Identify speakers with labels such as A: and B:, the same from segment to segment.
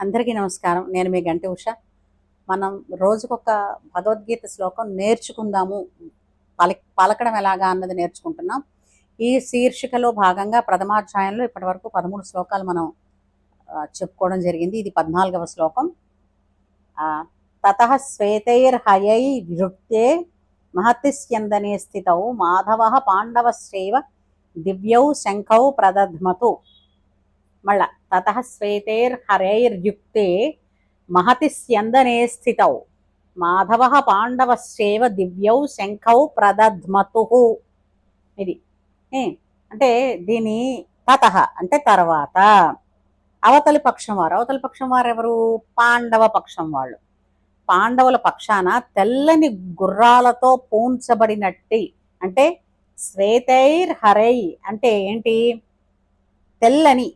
A: అందరికీ నమస్కారం. నేను మీ గంటి ఉష. మనం రోజుకొక భగవద్గీత శ్లోకం నేర్చుకుందాము, పలకడం ఎలాగా అన్నది నేర్చుకుంటున్నాం. ఈ శీర్షికలో భాగంగా ప్రథమాధ్యాయంలో ఇప్పటివరకు 13 శ్లోకాలు మనం చెప్పుకోవడం జరిగింది. ఇది 14వ శ్లోకం. తతః శ్వేతైర్హయైర్యుక్తే మహతి స్యందనే స్థితౌ మాధవః పాండవశ్చైవ దివ్యౌ శంఖౌ ప్రదధ్మతు. మళ్ళా తతః శ్వేతైర్హరైర్యుక్తే మహతి స్యందనే స్థితౌ మాధవః పాండవశ్చైవ దివ్యౌ శంఖౌ ప్రదధ్మతు. ఇది అంటే దీని తతః అంటే తర్వాత. అవతలి పక్షం వారు ఎవరు? పాండవ పక్షం వాళ్ళు. పాండవుల పక్షాన తెల్లని గుర్రాలతో పూంచబడినట్టి, అంటే శ్వేతైర్ హరై అంటే ఏంటి? తెల్లని,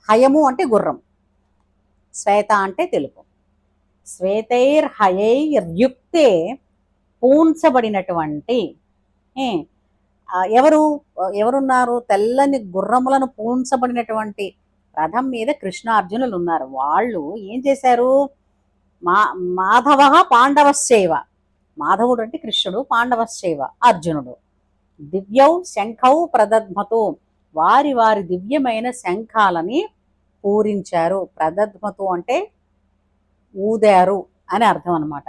A: హయము అంటే గుర్రం, శ్వేత అంటే తెలుపు. శ్వేతైర్ హయైర్యుక్తే పూంచబడినటువంటి ఎవరున్నారు? తెల్లని గుర్రములను పూంచబడినటువంటి రథం మీద కృష్ణార్జునులు ఉన్నారు. వాళ్ళు ఏం చేశారు? మాధవ పాండవశ్చైవ, మాధవుడు అంటే కృష్ణుడు, పాండవశ్చైవ అర్జునుడు, దివ్యౌ శంఖౌ ప్రదధ్మతు, వారి వారి దివ్యమైన శంఖాలని పూరించారు. ప్రదధ్మతు అంటే ఊదారు అని అర్థం అనమాట.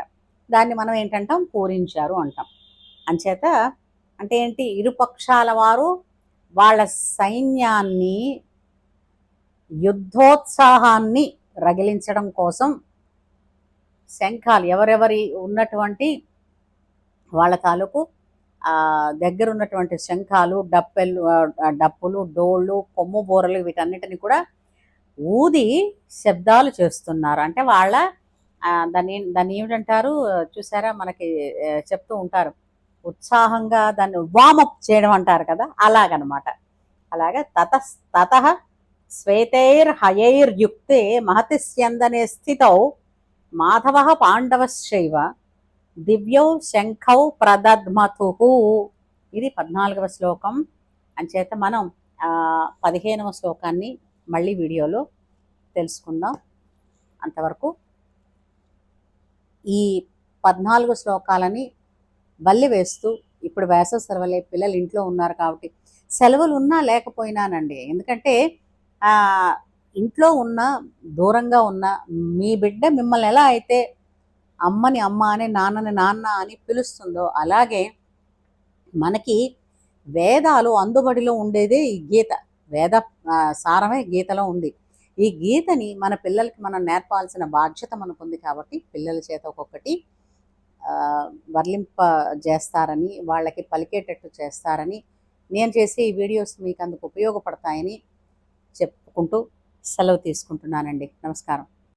A: దాన్ని మనం ఏంటంటాం? పూరించారు అంటాం. అంచేత అంటే ఏంటి? ఇరుపక్షాల వారు వాళ్ళ సైన్యాన్ని, యుద్ధోత్సాహాన్ని రగిలించడం కోసం శంఖాలు, ఎవరెవరి ఉన్నటువంటి వాళ్ళ తాలూకు దగ్గర ఉన్నటువంటి శంఖాలు, డప్పులు, డోళ్ళు, కొమ్ము బోరలు, వీటన్నిటిని కూడా ఊది శబ్దాలు చేస్తున్నారు. అంటే వాళ్ళ దాన్ని ఏమిటంటారు చూసారా, మనకి చెప్తూ ఉంటారు, ఉత్సాహంగా దాన్ని వామప్ చేయడం అంటారు కదా, అలాగనమాట. అలాగే తతః శ్వేతైర్ హయైర్యుక్తే మహతి స్యందనే స్థితౌ మాధవః పాండవశ్చైవ దివ్యౌ శంఖౌ ప్రదధ్మతు. ఇది 14వ శ్లోకం. అంచేత మనం 15వ శ్లోకాన్ని మళ్ళీ వీడియోలో తెలుసుకుందాం. అంతవరకు ఈ 14 శ్లోకాలని బల్లి వేస్తూ, ఇప్పుడు వేసవి సెలవులే, పిల్లలు ఇంట్లో ఉన్నారు కాబట్టి, సెలవులు ఉన్నా లేకపోయినానండి, ఎందుకంటే ఇంట్లో ఉన్న, దూరంగా ఉన్న మీ బిడ్డ మిమ్మల్ని ఎలా అయితే అమ్మని అమ్మ అని, నాన్నని నాన్న అని పిలుస్తుందో, అలాగే మనకి వేదాలు అందుబడిలో ఉండేదే ఈ గీత. వేద సారమే గీతలో ఉంది. ఈ గీతని మన పిల్లలకి మనం నేర్పాల్సిన బాధ్యత మనకు ఉంది. కాబట్టి పిల్లల చేత ఒక్కొక్కటి వర్లింప చేస్తారని, వాళ్ళకి పలికేటట్టు చేస్తారని, నేను చేసే ఈ వీడియోస్ మీకు అందుకు ఉపయోగపడతాయని చెప్పుకుంటూ సెలవు తీసుకుంటున్నానండి. నమస్కారం.